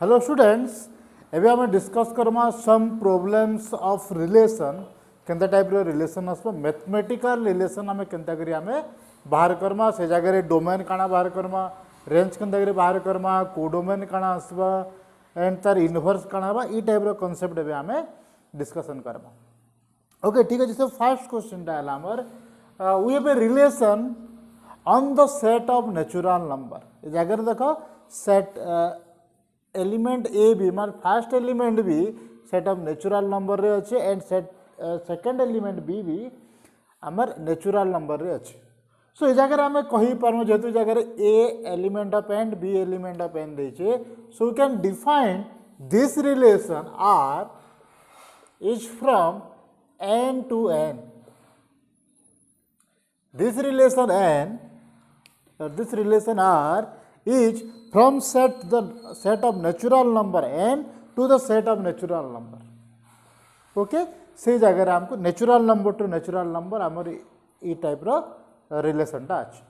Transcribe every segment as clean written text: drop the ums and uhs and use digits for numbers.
Hello students एबे आम discuss करमा सम प्रॉब्लम्स ऑफ रिलेशन केंता टाइप रो रिलेशन आसबो मैथमेटिकल रिलेशन आम केंता करी आम बाहर करमा से जगह रे डोमेन काना बाहर करमा रेंज केंता करी बाहर करमा कोडोमेन काना आसबा एंड तार इनवर्स काना बा ई टाइप रो कांसेप्ट एबे आम डिस्कशन करमा ओके ठीक है। सो फर्स्ट क्वेश्चन टा हला हमर we have a relation on the set of natural number ए जगह रे देखो सेट एलिमेंट ए बी मान first element B set of natural number रे अच्छे and set second element B भी आमर नेचुरल नंबर रे अच्छे। सो ये जगह आम कही पार्म जेहेतु जगह a element of N b element of N देचे so we can define this relation R is from N to N this relation R is from the set of natural number n to the set of natural number okay से जगह हमको natural number two natural number आमर ई type रो relation टा अछि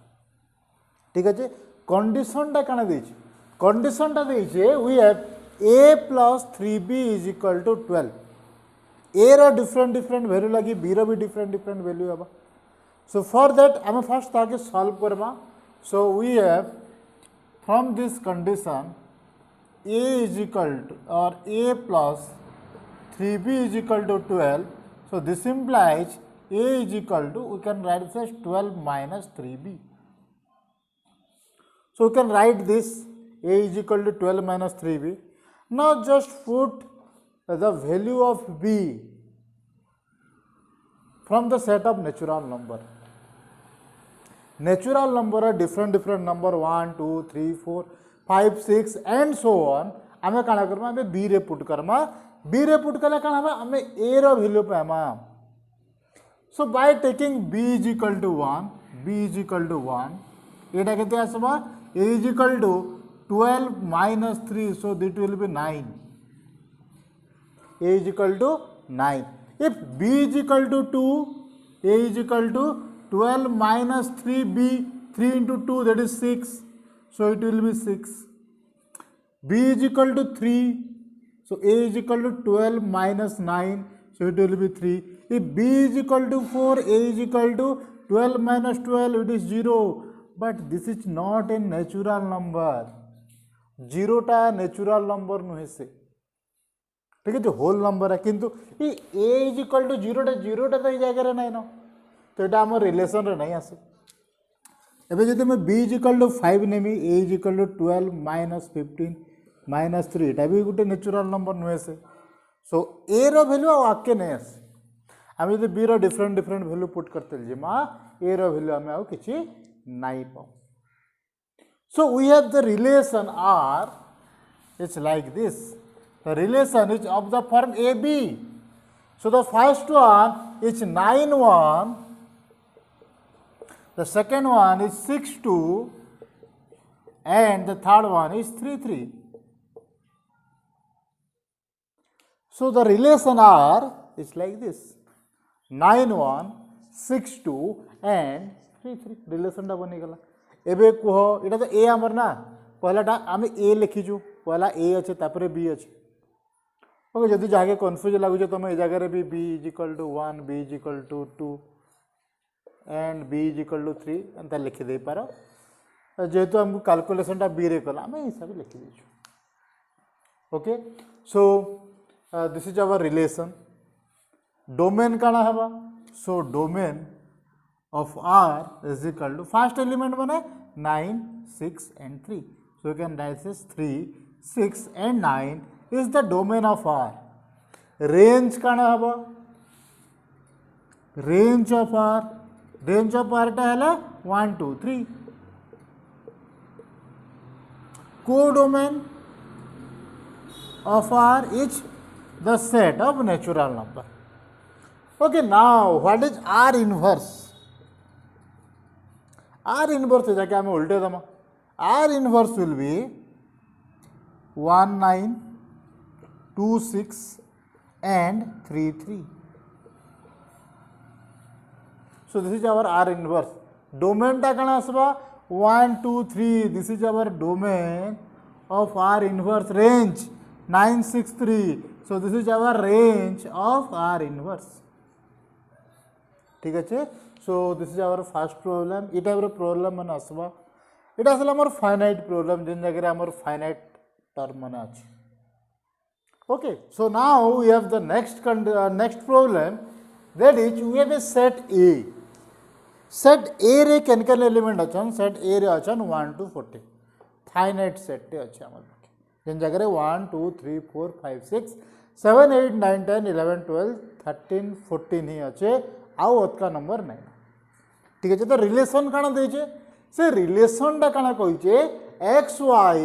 ठीक अछि। Condition टा काना देछि कंडीशन टा देछि we have a plus 3b is equal to 12 a रो डिफरेंट डिफरेंट वैल्यू लगी b रो भी डिफरेंट डिफरेंट वैल्यू हबा। So for that आम फर्स्ट ताके सॉल्व करबा। So we have from this condition a is equal to or a plus 3b is equal to 12. So this implies a is equal to we can write this as 12 minus 3b. So we can write this a is equal to 12 minus 3b. Now just put the value of b from the set of natural number. Natural number are different number 1 2 3 4 5 6 and so on आमे काना करमा आमे b रे put करमा b रे put कले काना हबा आमे a रो वैल्यू पामा। So by taking b is equal to 1 b is equal to 1 एटा केते आसबा a is equal to 12 minus 3 so that will be 9 a is equal to 9 if b is equal to 2 a is equal to 12 minus 3b 3 into 2 that is 6 so it will be 6 b is equal to 3 so a is equal to 12 minus 9 so it will be 3 if b is equal to 4 a is equal to 12 minus 12 it is 0 but this is not a natural number 0 टा natural number नुहे से ठीक है जो whole number है किंतु ये a is equal to 0 टा तो जगह नहीं ना तो ये आम रिलेसन रे नहीं आसे एबे जदि मैं b is equal to 5 Nemi a is equal to 12 minus 15 minus 3 एटा भी गोटे नेचुरल नंबर नुहे से सो a रो वैल्यू आके नहीं आसे आम जदि b रो डिफरेंट डिफरेंट वैल्यू पुट करते जे मा a रो वैल्यू आम आउ किछि नहीं पाऊ। So we have the relation r it's like this the relation is of the form ab so the first one is 9 1 the second one is 6 2 and the third one is 3 3. So the relation R is like this 9 1 6 2 and 3 3 relation टा बनी गला। एबे कहो एटा तो a हमर ना पहलाटा आम a लिखिजु पहला a अच्छे तापरे b अच्छे ओके जदि जाके कंफ्यूज लागुजे तुम ए जगह रे भी b is equal to 1 b is equal to 2 and b is equal to 3 एंता लिखि दे पारो जेहेतु हमको कैलकुलेशन टा b रे कला हम हिसाब लिखि देछु okay. So this is our relation domain काना हबा so domain of r is equal to first element माने 9 6 and 3 so you can write this 3 6 and 9 is the domain of r। Range काना हबा रेंज ऑफ r टा है 1 2 3 codomain of R is the set of natural number. Okay, now what is R inverse? R inverse जाके हमें उल्टे दमा R inverse will be 1 9 2 6 and 3 3. So this is our R inverse. Domain टा कण आसबा 1 2 3 this is our domain of R inverse range 963. So this is our range of R inverse. ठीक है. So this is our first problem. ये type of problem मन आसवा. It आसला हमर finite problem जिन जगह हमर finite term मन आछि. Okay. So now we have the next problem, that is we have a set A. Set A रे केन केन element अछन. Set A रे अछन 1 to 40. Finite set टे अछि हमर. जिन जगह 1 2 3 4 5 6 7 8 9 10 11 12 13 14 ही अच्छे. आउ ओतका नंबर नहीं. ठीक है. तो रिलेशन काना देछे. से रिलेशन टा काना कहिचे x y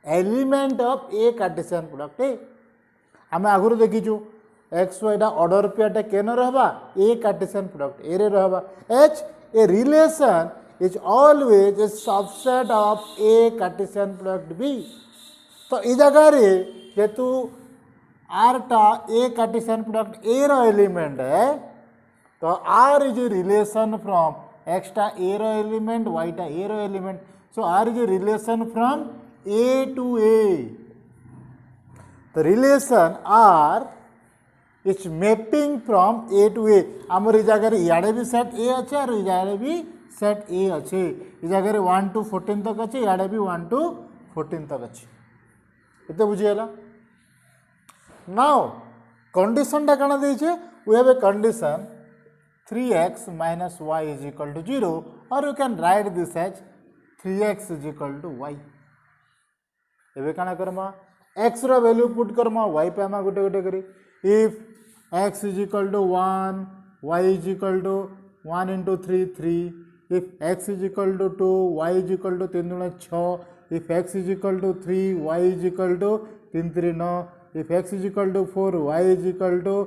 element of A Cartesian product A. आमे आगुरु देखिछु एक्स वाई टा ऑर्डर पेटा केन रहबा ए कार्टेशियन प्रोडक्ट ए रे रहबा. H a relation is always a subset of A Cartesian product B. तो ई जगह रे जेतु आर टा ए कार्टेशियन प्रोडक्ट ए रो एलिमेंट है. तो R is a relation from X टा A रो एलिमेंट, Y टा A रो element. So R is a relation from A to A. The relation R is mapping from A to A. आमर इस जगह याडे भी सेट A अच्छे और इस जगह भी सेट A अच्छे. इस जगह 1 to 14 तक अच्छे, याडे भी 1 to 14 तक अच्छे. इतने बुझिएला. Now condition टा काना देइछे. We have a condition 3x minus y is equal to 0, or you can write this as 3x is equal to y. एबे काना करमा x रो वैल्यू पुट करमा y पे आमा गुटे गुटे करी. If x is equal to 1, y is equal to 1 into 3 3. If x is equal to 2, y is equal to 3 गुणा 6. If x is equal to 3, y is equal to 3 3 9. If x is equal to 4, y is equal to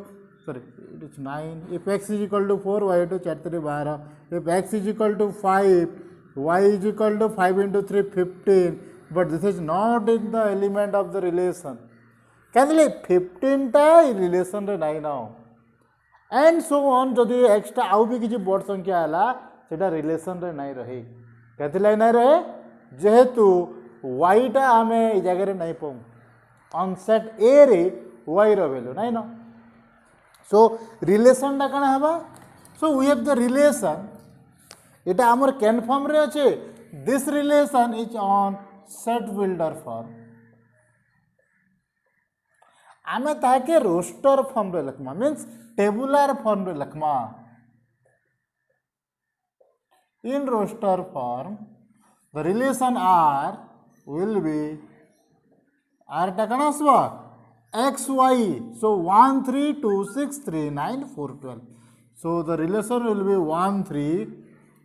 it is 9. If x is equal to 4, y to 4 3 12. If x is equal to 5, y is equal to 5 into 3 15. But this is not in the element of the relation. Can you 15 टा relation रे नहीं ना. And so on. जदि x टा आउ भी किसी बड़ संख्या आला सेटा relation रे नहीं रहे. कहते लाई नहीं रहे जेहेतु y टा हमें इस जगह रे नहीं पाऊँ. On set A रे y रो वैल्यू नहीं ना. So relation टा काना हबा. So we have the relation. इटा आमर केन फॉर्म रे अच्छे. This relation is on set builder form. आमे ताके रोस्टर फॉर्म रे लखमा, मीन्स टेबुलर फॉर्म रे Lakhma. In roster form, the relation R will be R टा काना आसबा x y. So 1 3 2 6 3 9 4 12. So the relation will be 1 3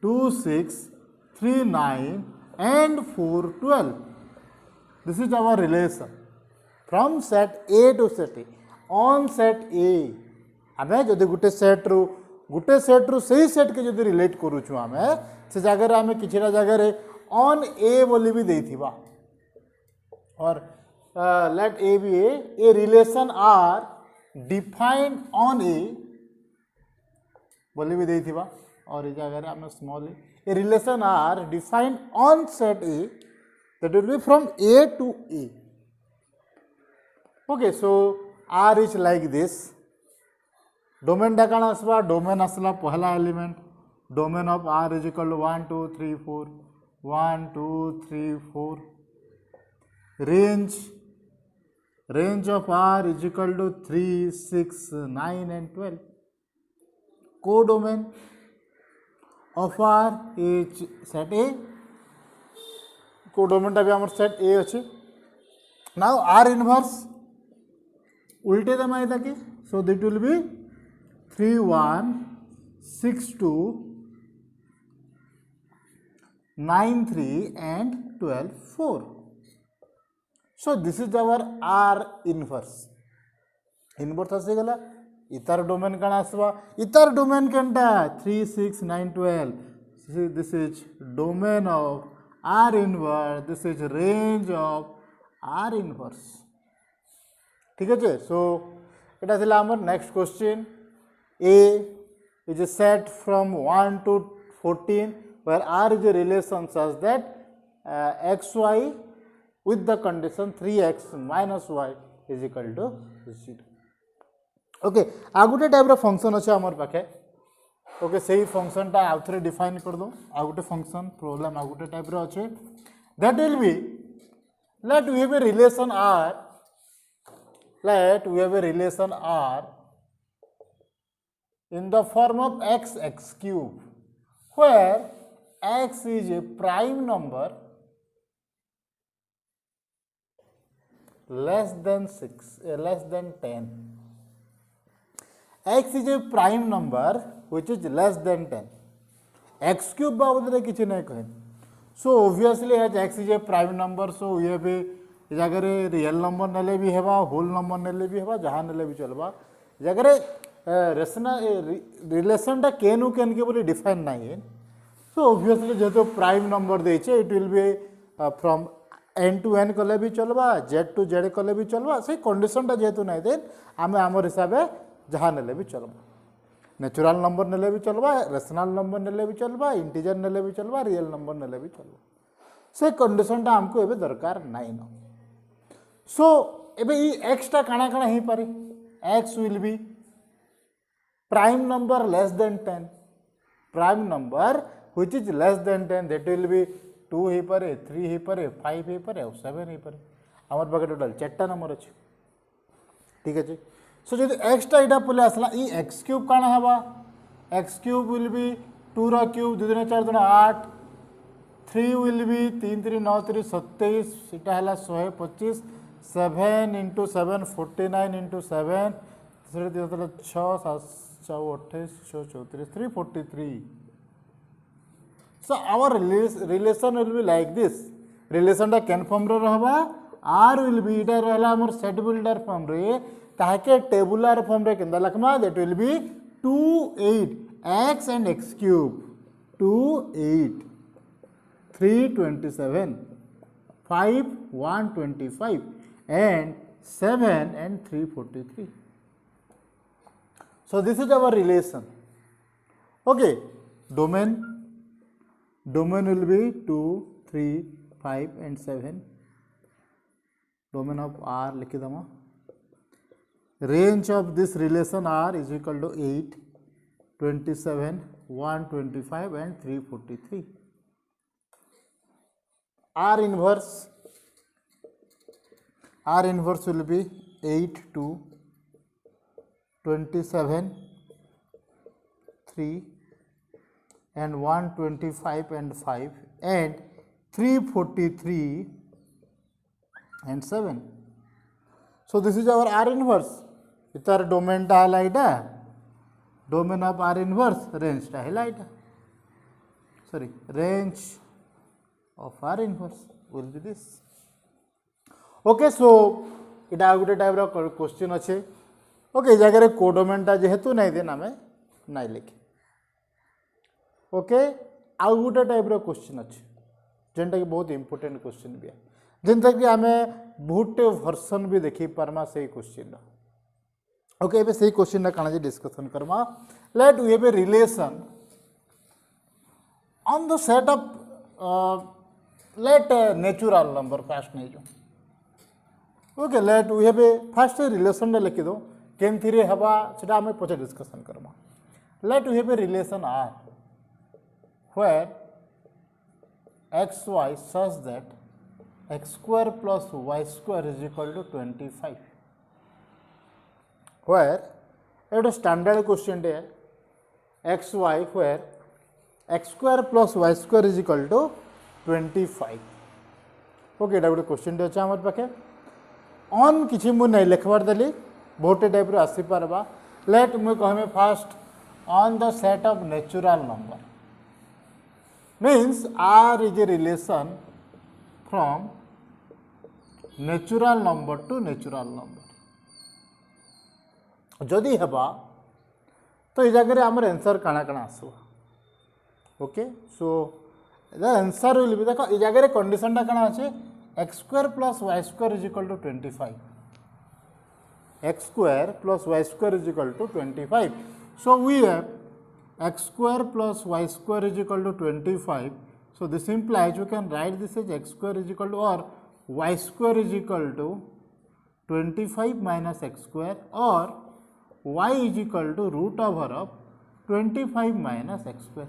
2 6 3 9 and 4 12. This is our relation from set A to set A. On set A आमे जदि गुटे set रु सही set के जदि relate करूछु आमे से जगह रे आमे किछिरा जगह रे on A बोली भी देथिबा. और let A be a relation R defined on A बोली भी देथिबा. और इस जगह रे आमे small a relation R defined on set A, that will be from A to A. Okay, so R is like this. Domain टा काना आसबा. Domain आसला पहला element. Domain of R is equal to 1 2 3 4 1 2 3 4. Range of R is equal to 3 6 9 and 12. Codomain of R is set A. Codomain टा भी हमर set A अच्छे. Now R inverse उल्टे दम आए ताकि. So that will be 3 1 6 2 9 3 and 12 4. So this is our R inverse. Inverse आसे गला. इतर डोमेन कण आसवा. इतर domain कंटा 3 6 9 12. This is domain of R inverse. This is range of R inverse. ठीक है. So इटा थिला हमर next question. A is a set from 1 to 14 where R is a relation such that xy with the condition 3x minus y is equal to 0. Okay आ गोटे type function अच्छे आमर पाखे okay से फंक्शन टा आउ थे डिफाइन कर दो आ गोटे फंक्शन प्रॉब्लम आ गोटे टाइप अच्छे that will be let we have a relation r let we have a relation r in the form of x cube where x is a prime number less than 10. X is a prime number which is less than 10. X cube बाबद किसी नहीं कहें. So obviously as x is a prime number, so we have a जगह real number नेले भी हेबा whole number नेले भी हेबा जहाँ नेले भी चलबा जगह रिलेशनटा केनु केन के बोली डिफाइन नहीं है. सो ऑब्वियसली जेहेतु प्राइम नंबर देचे it will be from n to n कले भी चलबा z टू z कले भी चलबा से कंडीशनटा जेहेतु नहीं देन आमे आमर हिसाब जहाँ नेले भी चलबा नेचुरल नंबर नेले भी चलबा रेशनल नंबर नेले भी चलबा इंटीजर नेले भी चलबा रियल नंबर नेले भी चलबा से कंडीशनटा हमको एबे दरकार नहीं न. सो एबे ई x टा काना काना ही पारे x will be prime number less than 10 prime number which is less than 10 that will B 2 ही पारे 3 ही पारे 5 ही पारे 7 ही पारे हमर पाके टोटल 4टा नंबर अछि. ठीक अछि. सो जदि x टा इटा पले आसला ई x क्यूब काना हेबा x क्यूब विल बी 2 रा क्यूब 2 4 2 8 3 विल बी 3 3 9 3 27 इटा हला 125 7 into 7 49 into 7 6 7 28 34 343. So our relation will be like this. Relation टा केन फॉर्म रे रहबा r will be इटा रहला हमर सेट बिल्डर फॉर्म रे ताके टेबुलर फॉर्म रे केंदा Lakhma that will be 2 8 x and x cube 2 8 3 27 5 125 and 7 and 343. So this is our relation. Okay, domain will be 2 3 5 and 7. Domain of r लिखिदमा. Range of this relation r is equal to 8 27 125 and 343. r inverse will be 8 2 27 3 and 125 and 5 and 343 and 7. So this is our r inverse. इतार domain टा हला इटा domain of r inverse range टा हला इटा sorry range of r inverse will be this. Okay so इटा गोटे type question अच्छे. ओके जगह कोडोमेनटा जेहेतु नहीं देन आम नहीं लिखे. ओके आउ गोटे टाइप क्वेश्चन अच्छे जेनटा कि बहुत इंपोर्टेंट क्वेश्चन भी है जेनता कि आम बहुत वर्सन भी देखी पार्मा से क्वेश्चन. ओके एबे से क्वेश्चन काना जे डिस्कशन करमा. Let we have a relation on the set of let natural number first नहीं जो. Okay let we have a first relation लिखि दो केन थी हवा से आम पचे डिस्कशन करमा. Let we have a relation r where x y such that x square plus y square is equal to 25. where a standard question है x y where x square plus y square is equal to 25. Okay एटा गोटे question अच्छे आम पाखे on किसी मुझे नहीं लिखबार देली बहुत type आसी पार्बा. लेट मुझे कहमे first on the set of natural number means r is a relation from natural number to natural number. जदि हेबा तो ये जगह आमर आंसर काना काना आसो. Okay so the answer will be देखो ये जगह कंडीशन टा काना अछि x square plus y square is equal to 25. x square plus y square is equal to 25. So we have x square plus y square is equal to 25. So this implies we can write this as x square is equal to or Y square is equal to 25 minus X square और y is equal to root over of 25 minus X square.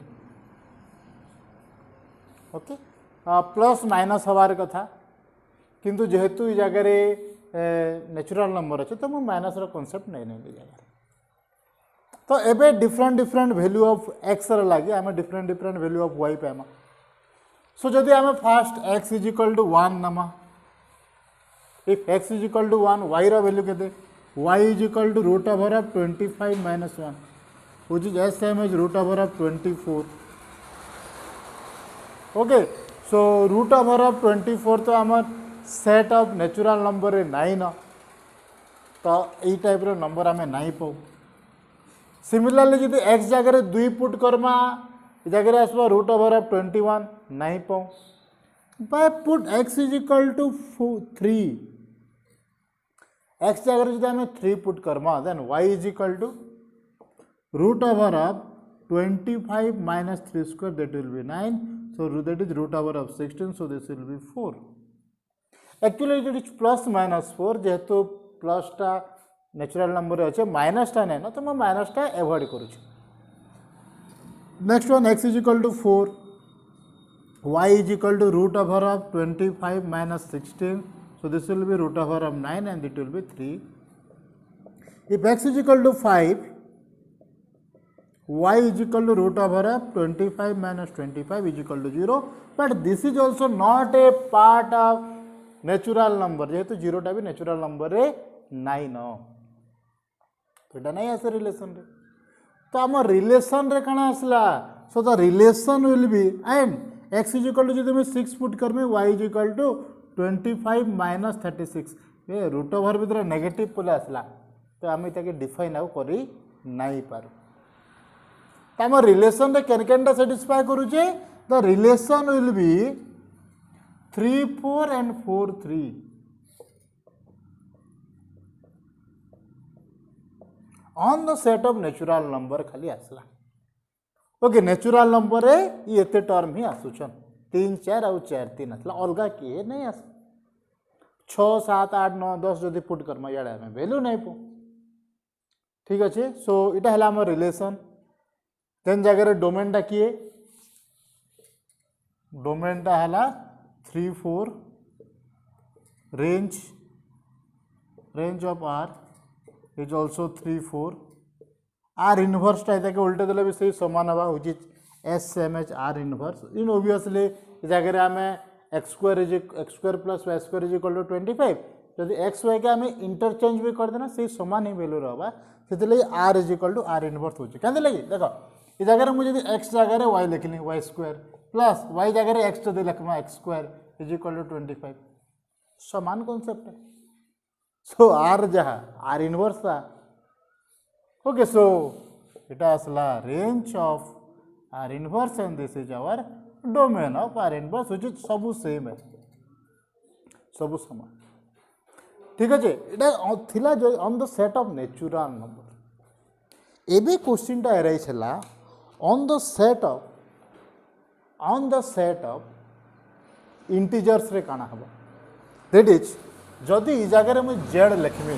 Okay plus minus हबार कथा किंतु जेहेतु जगह natural number अच्छे तो मुझे minus concept नहीं नहीं जगह तो एबे different different value of x लगे आम different different value of y पाइमा। सो जदि आम first x is equal to 1 नमा if x is equal to 1 y value के y is equal to root over of 25 minus 1 which is s same as root over of 24. Okay, so root over of 24 तो आम set of natural number रे नाई न तो यही type रो number आम नाई पाऊ। सिमिलरली जब एक्स जगह 2 पुट करमा जगह आसवा रूट ओवर ऑफ 21 नाई पाऊ by put X is equal to 3 X जगह जब आम 3 पुट करमा then Y is equal to root over of 25 minus 3 square that will be 9, so that is root over of 16, so this will be 4. Actually it is plus minus 4 जेहेतु plus टा natural number अच्छे minus टा नहीं ना तो मैं minus टा avoid करूँ। Next one x is equal to 4, y is equal to root over of 25 minus 16, so this will be root over of 9 and it will be 3. If x is equal to 5, y is equal to root over of 25 minus 25 is equal to 0, but this is also not a part of natural number जेहेतु 0 टा भी natural number रे नाई न तो नहीं आसे relation रे तो आम रिलेशन रे कण आसला so the relation will B and x is equal to जो 6 put करमे y is equal to 25 minus 36 ये रूट ओवर भीतर नेगेटिव पले आसला तो आम इताके डिफाइन आउ करी नाई पारू। आम रिलेशन रे केन केनटा सेटिस्फाई करूचे the relation will B 3 4 and 4 3 on the set of natural number खाली आसला। ओके नेचुरल नंबर रे ये एते टर्म ही आसुछन 3 4 और 4 3 आसला अलगा किए नहीं आस 6 7 8 9 10 जदि पुट करमा याडे हमें वैल्यू नहीं पो ठीक अच्छे। सो इटा हला हमर रिलेशन देन जगह डोमेन टा किए डोमेन टा हला 3 4 range of r is also 3 4 r inverse टा इताके उल्टे देले भी सही समान हवा which is s same as r inverse in obviously जगह आमे x square plus y square is equal to 25 जदि x y के आमे इंटरचेंज भी कर देना सही समान ही वैल्यू रहबा सेतले r is equal to r inverse होचे कांदे लगी देखो इस जगह मुझे x जगह y लिखनी y स्क्वायर प्लस y जगह x तो लिखमा x square is equal to 25 समान कॉन्सेप्ट है। सो r जहा r इनवर्स था ओके सो इटा असला range of r inverse and this is our domain of r inverse which is सब सेम है सब समान ठीक है इटा थिला जो on the set of natural number एबे क्वेश्चन टा एराई छला on the set of integers रे काना हबो that is जदि इ जगह मु z लिखमी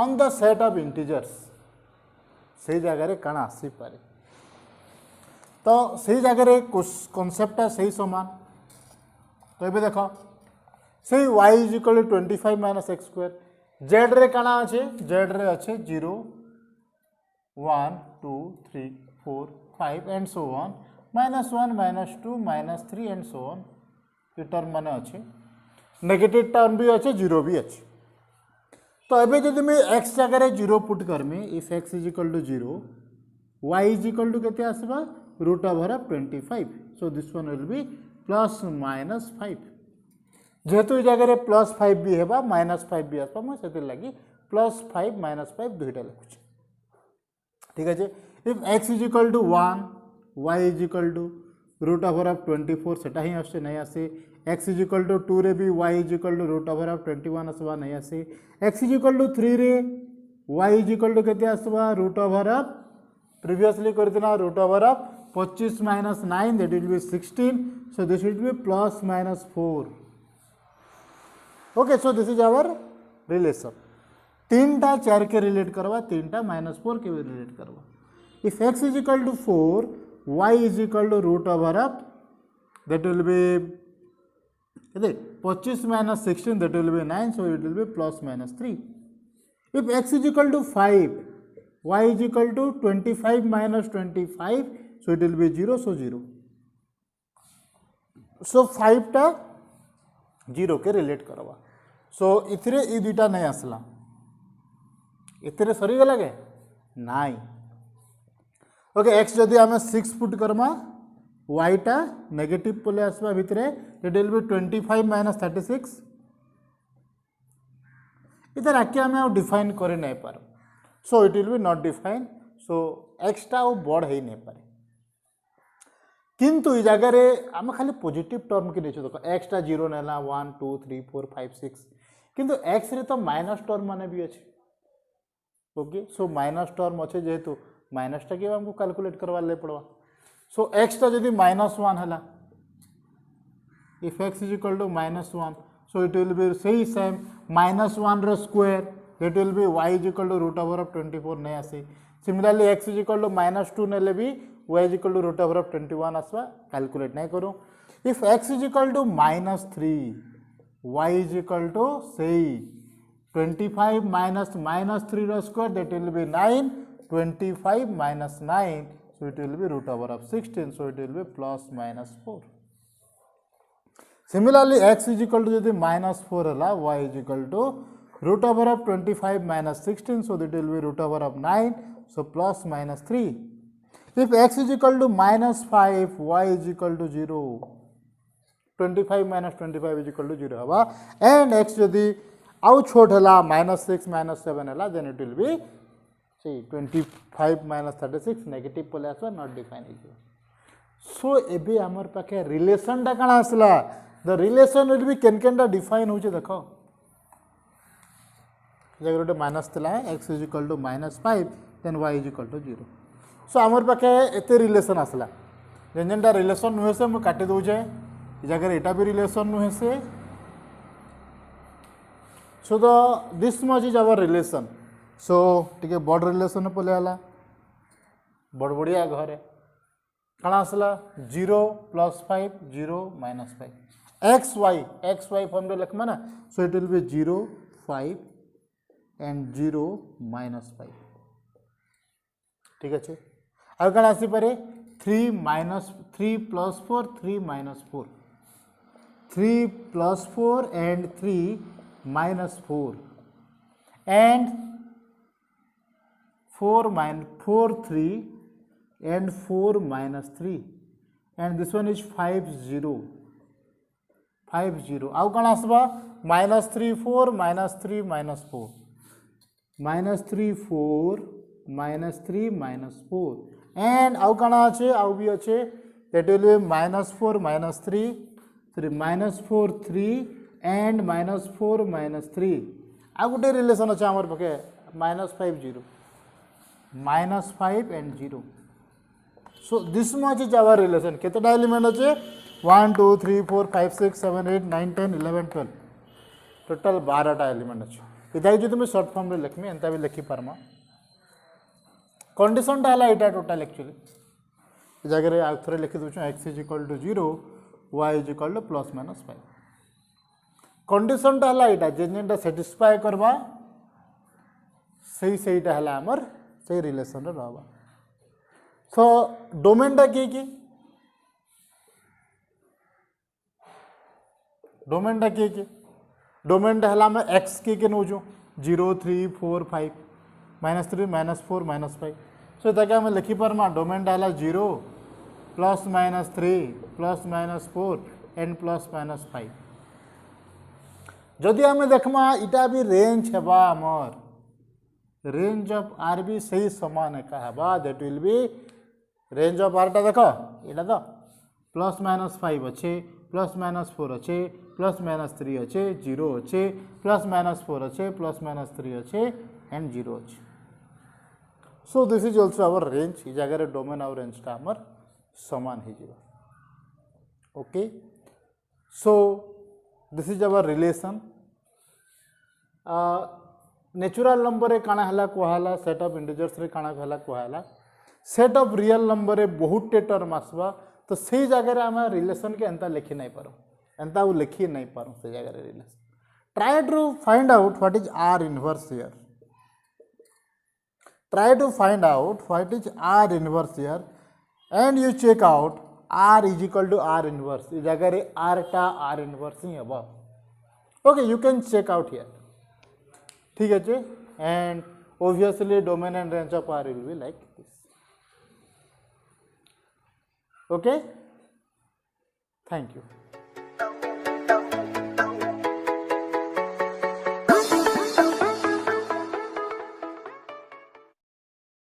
on the set of integers से जगह रे काना आसी पारे तो से जगह रे कांसेप्ट है सही समान तो एबे देखो से y is equal to 25 minus x square Z रे काना अच्छे जेड रे अच्छे 0 1 2 3 4 5 and so on -1 -2 -3 and so on ये टर्म माने अच्छे नेगेटिव टर्म भी अच्छे 0 भी अच्छे तो एबे जदि मैं x जगह 0 पुट करमी if x is equal to 0 y is equal to केते आसबा root over of 25 so this one will be plus minus 5 जेहेतु ये जगह प्लस 5 भी है -5 भी आसपा मुझे लगी +5 -5 दुईटा लिखुचे ठीक है if x is equal to 1 y is equal to root over of 24 सेटा ही आसे नहीं आसे x इज इक्वल टू 2 रे भी y is equal to root over of 21 आसबा नहीं आसे x इज इक्वल टू 3 रे y इज इक्वल टू केते आसबा रूट ओवर ऑफ प्रीवियसली करदिना root over of 25 minus 9 that will be 16. So this will be plus minus 4. Okay, so this is our relation. 3 टा 4 के relate करवा, 3 टा -4 के भी रिलेट करवा. If x is equal to 4, y is equal to root over of that will be 25 minus 16 that will be 9, so it will be plus minus 3. If x is equal to 5, y is equal to 25 minus 25, so it will be 0, so 0. So 5 टा 0 के relate करवा. So इथरे ई दुईटा नहीं आसला, इतने सरी गला के नाई. ओके, एक्स जदि आम 6 पुट करमा, वाई टा नेगेटिव पले आसवा भितरे, इट विल बी 25 माइनस 36. इधर आके आम आउ डिफाइन करे नहीं पार, so it will be not define. So x टा बढ़ ही नहीं पारे. किंतु ई जगह रे आम खाली पॉजिटिव टर्म के देखो, देखो एक्स टा 0 नेला 1 2 3 4 5 6, किंतु एक्स रे तो माइनस टर्म माने भी अच्छे. ओके, सो माइनस टर्म अच्छे जेहेतु माइनस टा के हमको कैलकुलेट करवा ले पड़वा. सो एक्स टा जदि -1 है, if x is equal to -1, so it will be सही सेम -1 रो square that will be y is equal to root over of 24 नहीं आसे. Similarly x is equal to -2 नेले भी y is equal to root over of 21 आसवा, calculate नहीं करूँ. If x is equal to -3, y is equal to सही 25 minus -3 रो square that will be 9, 25 minus 9, so it will be root over of 16, so it will be plus minus 4. Similarly, x is equal to यदि -4 है, y is equal to root over of 25 minus 16, so that will be root over of 9, so plus minus 3. If x is equal to -5, y is equal to 0, 25 minus 25 is equal to 0 हवा, and x यदि आउ छोट है -6 -7 है, then it will be see 25 minus 36 negative पले आसवा, not define हो. सो एबे हमर पाखे रिलेशन टा कण आसला, द रिलेशन विल बी केन केनटा डिफाइन होचे. देखो जगर गोटे माइनस थिला, x is equal to -5 then y is equal to 0. So हमर पाखे एते रिलेशन आसला, जेन जेनटा रिलेशन नुहे से मु काटि दउचे, जगर एटा भी रिलेशन नुहे से. So this much is our relation. So टिके बड़ रिलेशन पले आला, बड़ बढ़िया घरे कण आसला 0 + 5 0 -5, x y फॉर्म रे लिखमा ना. सो इट विल बी 0 5 एंड 0 -5. ठीक अच्छे. आ कण आसी पारे 3 + 4 3 -4, 3 + 4 and 3 -4, and 4 3 and 4 -3, and this one is 5 0 5 0. आउ कण आसबा -3 4 -3 -4, -3 4 -3 -4, and आउ कण अच्छे, आउ भी अच्छे, that will be -4 -3 -4 3 and -4 -3. आ गोटे रिलेशन अच्छे आमर पाखे -5 0 -5 and 0. So this much is our relation. केतेटा एलिमेंट अच्छे 1 2 3 4 5 6 7 8 9 10 11 12, टोटल 12टा एलिमेंट अच्छे. इदा जो तुम शॉर्ट फॉर्म रे लिखमी, एंता भी लिखी पारमा. कंडीशन टा हला एटा टोटल एक्चुअली जगह रे आउ थरे लिखि दोछु, x is equal to 0, y is equal to plus minus 5. Condition टा हला एटा जेनटा सैटिस्फाई करबा, सहीटा हला हमर सही रिलेशन रे रहबा. सो डोमेन टा की डोमेन टा की डोमेन टा हला में x के नोजो 0 3 4 5 -3 -4 -5. सो ताके हम लिखि परमा डोमेन टा हला 0 + -3 + -4 एंड +-5. जदि आम देखमा इटा भी रेंज हेबा, आमर रेंज ऑफ आर भी सही समान एका हेबा, that will be range of R टा देख इटा तो +-5 अच्छे, +-4 अच्छे, +-3 अच्छे, 0 अच्छे, +-4 अच्छे, +-3 अच्छे एंड 0 अच्छे. So this is also our range. ई जगह डोमेन आवर रेंज टा आमर समान हो जाए। Okay, so this is our relation. Natural number रे काना हला कहला, सेट ऑफ इंटीजर्स रे काना हला कहला, सेट ऑफ रियल नंबर रे बहुत टे टर्म आसबा, तो से जगह आम रिलेशन के एंता लिखी नहीं पारो, एंता वो लिखी नहीं पारो से जगह relation. Try to find out what is R inverse here, try to find out what is R inverse here and you check out R is equal to R inverse, इस जगह रे R टा R inverse ही हबा। Okay, you can check out here, ठीक है जी, and obviously domain and range of R will be like this. Okay, thank you.